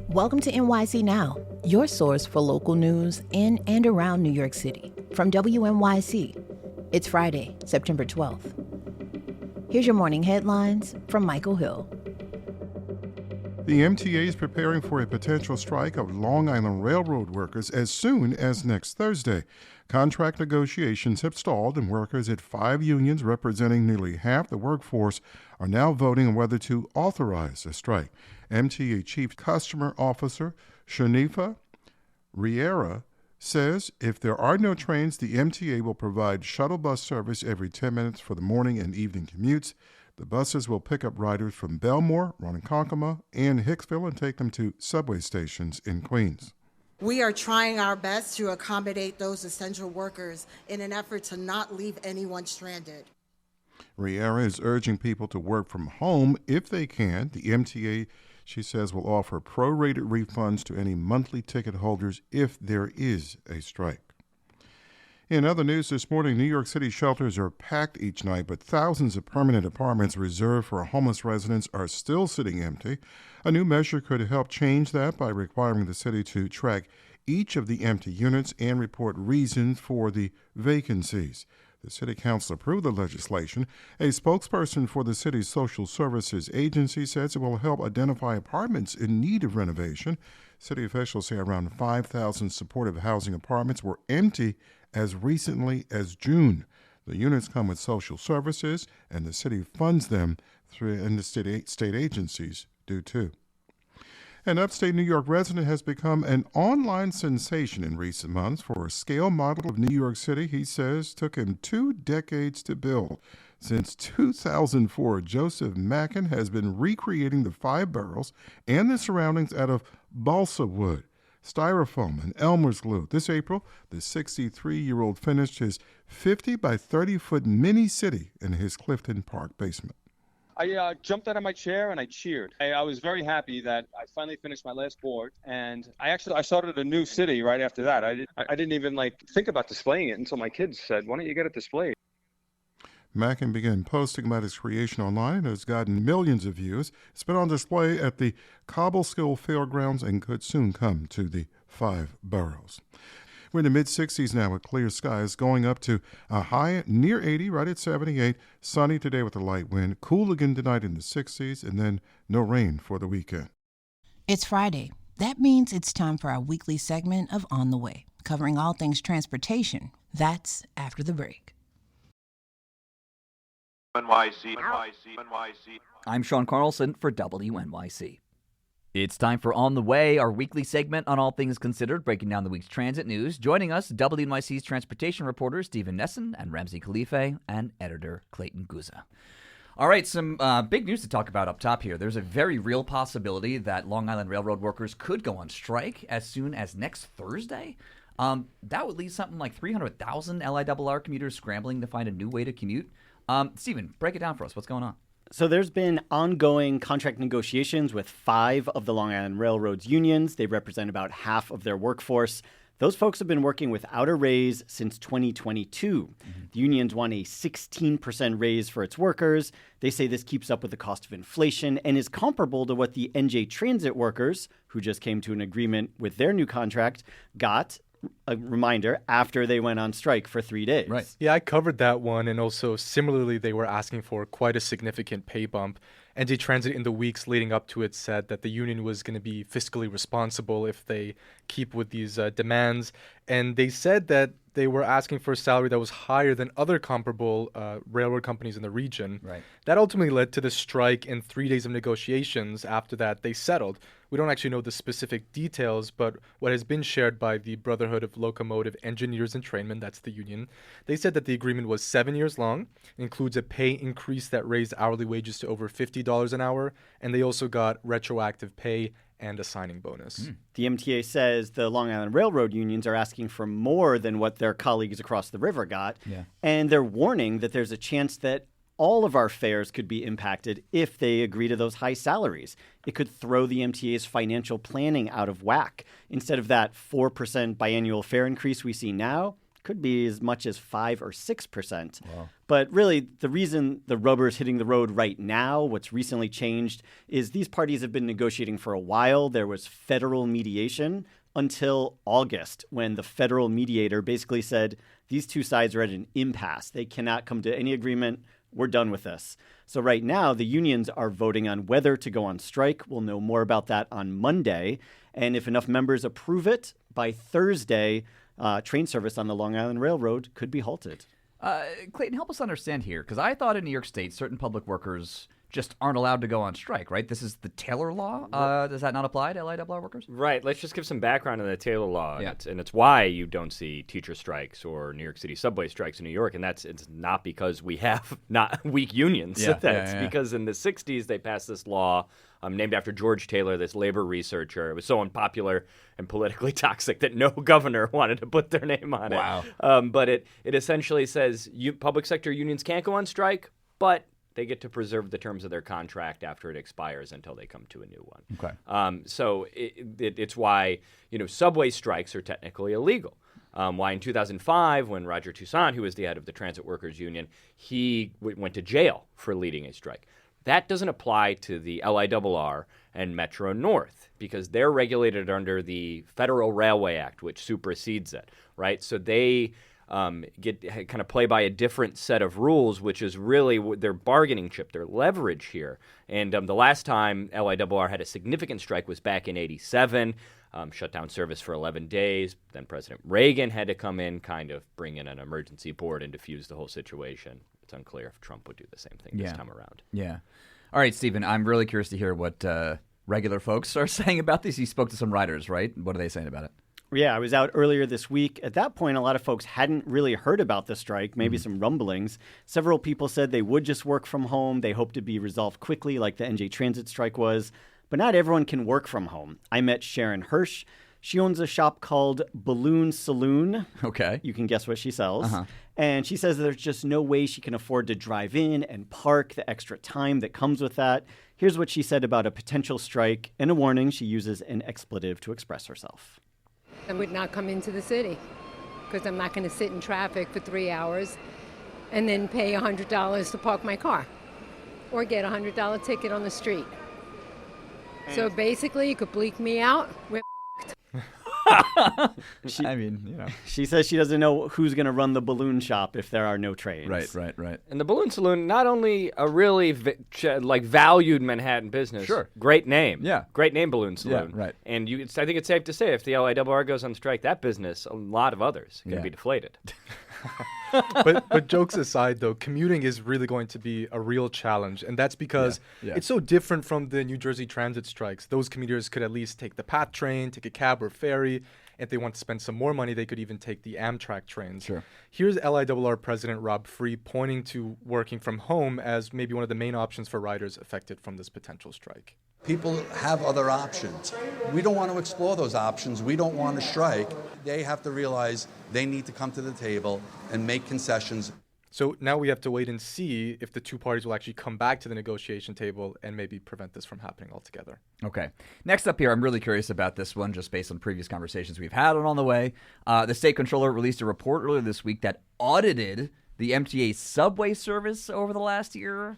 Welcome to NYC Now, your source for local news in and around New York City. From WNYC, it's Friday, September 12th. Here's your morning headlines from Michael Hill. The MTA is preparing for a potential strike of Long Island Railroad workers as soon as next Thursday. Contract negotiations have stalled, and workers at 5 unions representing nearly half the workforce are now voting on whether to authorize a strike. MTA Chief Customer Officer Shanifa LIRR says if there are no trains, the MTA will provide shuttle bus service every 10 minutes for the morning and evening commutes. The buses will pick up riders from Belmore, Ronkonkoma, and Hicksville and take them to subway stations in Queens. We are trying our best to accommodate those essential workers in an effort to not leave anyone stranded. LIRR is urging people to work from home if they can. The MTA, she says, will offer prorated refunds to any monthly ticket holders if there is a strike. In other news this morning, New York City shelters are packed each night, but thousands of permanent apartments reserved for homeless residents are still sitting empty. A new measure could help change that by requiring the city to track each of the empty units and report reasons for the vacancies. The City Council approved the legislation. A spokesperson for the city's social services agency says it will help identify apartments in need of renovation. City officials say around 5,000 supportive housing apartments were empty as recently as June. The units come with social services, and the city funds them through, and the state agencies do too. An upstate New York resident has become an online sensation in recent months for a scale model of New York City he says took him 2 decades to build. Since 2004, Joseph Macken has been recreating the 5 boroughs and the surroundings out of balsa wood, Styrofoam, and Elmer's glue. This April, the 63-year-old finished his 50 by 30-foot mini city in his Clifton Park basement. I jumped out of my chair and I cheered. I was very happy that I finally finished my last board, and I started a new city right after that. I didn't even think about displaying it until my kids said, "Why don't you get it displayed?" Macken began posting about his creation online and has gotten millions of views. It's been on display at the Cobleskill Fairgrounds and could soon come to the 5 boroughs. We're in the mid-60s now with clear skies, going up to a high near 80, right at 78. Sunny today with a light wind. Cool again tonight in the 60s, and then no rain for the weekend. It's Friday. That means it's time for our weekly segment of On the Way, covering all things transportation. That's after the break. NYC. I'm Sean Carlson for WNYC. It's time for On the Way, our weekly segment on all things considered, breaking down the week's transit news. Joining us, WNYC's transportation reporters Stephen Nesson and Ramsey Khalife, and editor Clayton Guza. All right, some big news to talk about up top here. There's a very real possibility that Long Island Railroad workers could go on strike as soon as next Thursday. That would leave something like 300,000 LIRR commuters scrambling to find a new way to commute. Stephen, break it down for us. What's going on? So there's been ongoing contract negotiations with 5 of the Long Island Railroad's unions. They represent about half of their workforce. Those folks have been working without a raise since 2022. The unions want a 16% raise for its workers. They say this keeps up with the cost of inflation and is comparable to what the NJ Transit workers, who just came to an agreement with their new contract, got. A reminder, after they went on strike for 3 days. Right. Yeah, I covered that one. And also, similarly, they were asking for quite a significant pay bump. NJ Transit, in the weeks leading up to it, said that the union was going to be fiscally responsible if they keep with these demands. And they said that they were asking for a salary that was higher than other comparable railroad companies in the region. Right. That ultimately led to the strike and 3 days of negotiations. After that, they settled. We don't actually know the specific details, but what has been shared by the Brotherhood of Locomotive Engineers and Trainmen, that's the union, they said that the agreement was 7 years long, includes a pay increase that raised hourly wages to over $50 an hour, and they also got retroactive pay and a signing bonus. The MTA says the Long Island Railroad unions are asking for more than what their colleagues across the river got, and they're warning that there's a chance that all of our fares could be impacted if they agree to those high salaries. It could throw the MTA's financial planning out of whack. Instead of that 4% biannual fare increase we see now, could be as much as 5 or 6%. Wow. But really, the reason the rubber's hitting the road right now, what's recently changed, is these parties have been negotiating for a while. There was federal mediation until August, when the federal mediator basically said these two sides are at an impasse. They cannot come to any agreement. We're done with this. So right now, the unions are voting on whether to go on strike. We'll know more about that on Monday. And if enough members approve it, by Thursday, train service on the Long Island Railroad could be halted. Clayton, help us understand here, because I thought in New York State, certain public workers just aren't allowed to go on strike, right? This is the Taylor Law. Does that not apply to LIRR workers? Right. Let's just give some background on the Taylor Law. Yeah. And it's why you don't see teacher strikes or New York City subway strikes in New York. And it's not because we have not weak unions. It's because in the 60s they passed this law named after George Taylor, this labor researcher. It was so unpopular and politically toxic that no governor wanted to put their name on it. Wow. But it essentially says public sector unions can't go on strike, but they get to preserve the terms of their contract after it expires until they come to a new one. Okay. So it's why subway strikes are technically illegal. Why in 2005, when Roger Toussaint, who was the head of the Transit Workers Union, he went to jail for leading a strike. That doesn't apply to the LIRR and Metro North because they're regulated under the Federal Railway Act, which supersedes it, right? So they kind of play by a different set of rules, which is really their bargaining chip, their leverage here. And the last time LIRR had a significant strike was back in '87, shut down service for 11 days. Then President Reagan had to come in, kind of bring in an emergency board and diffuse the whole situation. It's unclear if Trump would do the same thing this time around. Yeah. All right, Stephen, I'm really curious to hear what regular folks are saying about this. You spoke to some writers, right? What are they saying about it? Yeah, I was out earlier this week. At that point, a lot of folks hadn't really heard about the strike, maybe some rumblings. Several people said they would just work from home. They hope to be resolved quickly like the NJ Transit strike was. But not everyone can work from home. I met Sharon Hirsch. She owns a shop called Balloon Saloon. Okay. You can guess what she sells. And she says there's just no way she can afford to drive in and park, the extra time that comes with that. Here's what she said about a potential strike and a warning. She uses an expletive to express herself. I would not come into the city because I'm not going to sit in traffic for 3 hours and then pay $100 to park my car or get a $100 ticket on the street. So basically, you could bleep me out. We're She says she doesn't know who's going to run the balloon shop if there are no trains. Right. And the Balloon Saloon, not only a really valued Manhattan business. Sure. Great name. Yeah. Great name, Balloon Saloon. Yeah, right. And I think it's safe to say if the LIRR goes on strike, that business, a lot of others, can be deflated. But jokes aside, though, commuting is really going to be a real challenge. And that's because it's so different from the New Jersey Transit strikes. Those commuters could at least take the PATH train, take a cab or ferry. If they want to spend some more money, they could even take the Amtrak trains. Sure. Here's LIRR President Rob Free pointing to working from home as maybe one of the main options for riders affected from this potential strike. People have other options. We don't want to explore those options. We don't want to strike. They have to realize they need to come to the table and make concessions. So now we have to wait and see if the two parties will actually come back to the negotiation table and maybe prevent this from happening altogether. Okay. Next up here, I'm really curious about this one just based on previous conversations we've had on the way. The state controller released a report earlier this week that audited the MTA subway service over the last year.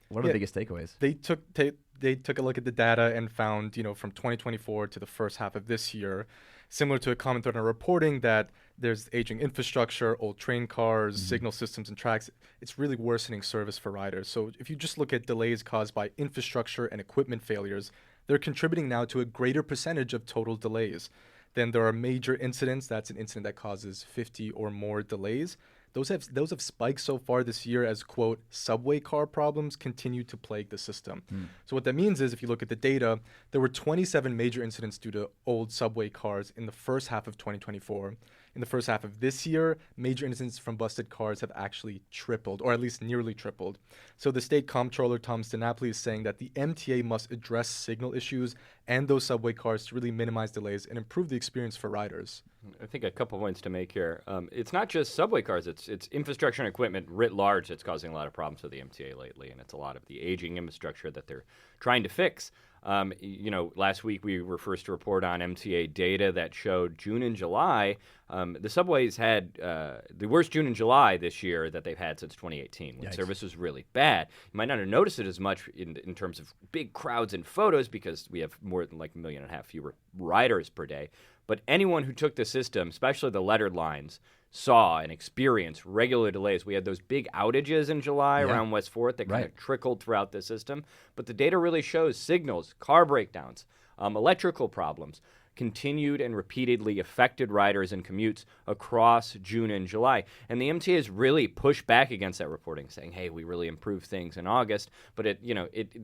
What are the biggest takeaways? They took a look at the data and found, from 2024 to the first half of this year, similar to a common thread in our reporting, that there's aging infrastructure, old train cars, signal systems and tracks. It's really worsening service for riders. So if you just look at delays caused by infrastructure and equipment failures, they're contributing now to a greater percentage of total delays. Then there are major incidents. That's an incident that causes 50 or more delays. Those have spiked so far this year as, quote, subway car problems continue to plague the system. So what that means is if you look at the data, there were 27 major incidents due to old subway cars in the first half of 2024. In the first half of this year, major incidents from busted cars have actually tripled, or at least nearly tripled. So the state comptroller, Tom Stanapoli, is saying that the MTA must address signal issues and those subway cars to really minimize delays and improve the experience for riders. I think a couple points to make here. It's not just subway cars; it's infrastructure and equipment writ large that's causing a lot of problems for the MTA lately, and it's a lot of the aging infrastructure that they're trying to fix. Last week we were first to report on MTA data that showed June and July. The subways had the worst June and July this year that they've had since 2018, when service was really bad. You might not have noticed it as much in terms of big crowds and photos because we have more than like 1.5 million fewer riders per day. But anyone who took the system, especially the lettered lines, saw and experienced regular delays. We had those big outages in July around West 4th that kind of trickled throughout the system. But the data really shows signals, car breakdowns, electrical problems continued and repeatedly affected riders and commutes across June and July. And the MTA has really pushed back against that reporting, saying, hey, we really improved things in August. But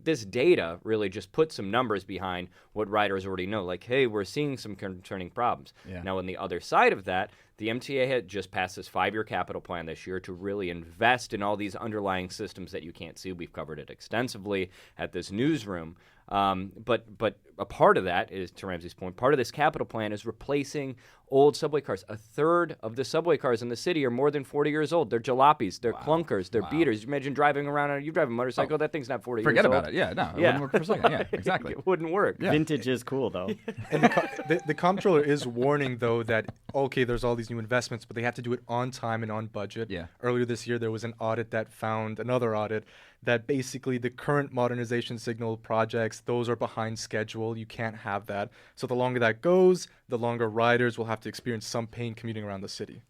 this data really just put some numbers behind what riders already know, like, hey, we're seeing some concerning problems. Now, on the other side of that, the MTA had just passed this 5-year capital plan this year to really invest in all these underlying systems that you can't see. We've covered it extensively at this newsroom. But a part of that is, to Ramsey's point, part of this capital plan is replacing old subway cars. A third of the subway cars in the city are more than 40 years old. They're jalopies, they're clunkers, they're beaters. You imagine driving around, you drive a motorcycle, that thing's not 40 years old. Forget about it. Yeah, no, it wouldn't work for a second. Yeah, exactly. It wouldn't work. Yeah. Vintage is cool, though. And the comptroller is warning, though, that, okay, there's all these new investments, but they have to do it on time and on budget. Yeah. Earlier this year, there was an audit that found another audit that basically the current modernization signal projects, those are behind schedule. You can't have that. So the longer that goes, the longer riders will have to experience some pain commuting around the city.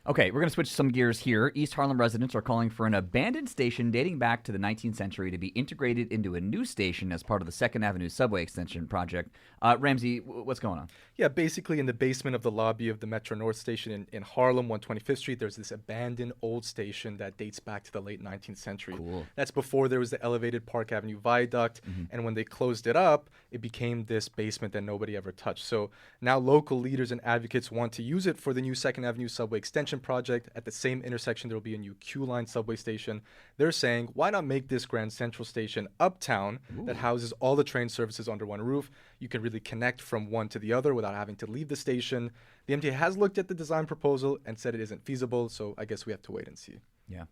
Okay, we're going to switch some gears here. East Harlem residents are calling for an abandoned station dating back to the 19th century to be integrated into a new station as part of the 2nd Avenue subway extension project. Ramsey, what's going on? Yeah, basically in the basement of the lobby of the Metro North station in Harlem, 125th Street, there's this abandoned old station that dates back to the late 19th century. Cool. That's before there was the elevated Park Avenue viaduct, and when they closed it up, it became this basement that nobody ever touched. So now local leaders and advocates want to use it for the new 2nd Avenue subway extension project. At the same intersection, there will be a new Q-line subway station. They're saying, why not make this Grand Central Station uptown that houses all the train services under one roof? You can really connect from one to the other without having to leave the station. The MTA has looked at the design proposal and said it isn't feasible, so I guess we have to wait and see. Yeah.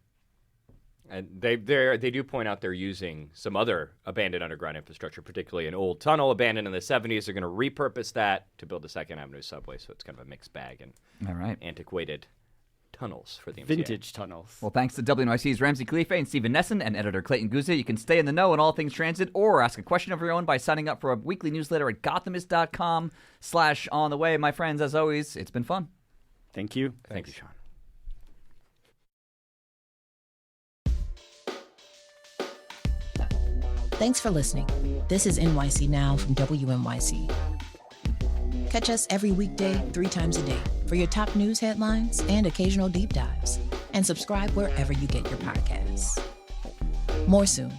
And they do point out they're using some other abandoned underground infrastructure, particularly an old tunnel abandoned in the 70s. They're going to repurpose that to build the 2nd Avenue subway, so it's kind of a mixed bag and antiquated tunnels for the MTA. Vintage tunnels. Well, thanks to WNYC's Ramsey Khalife and Stephen Nesson and editor Clayton Guzzi. You can stay in the know on all things transit or ask a question of your own by signing up for a weekly newsletter at gothamist.com/on the way. My friends, as always, it's been fun. Thank you. Thank you, Sean. Thanks for listening. This is NYC Now from WNYC. Catch us every weekday, 3 times a day, for your top news headlines and occasional deep dives. And subscribe wherever you get your podcasts. More soon.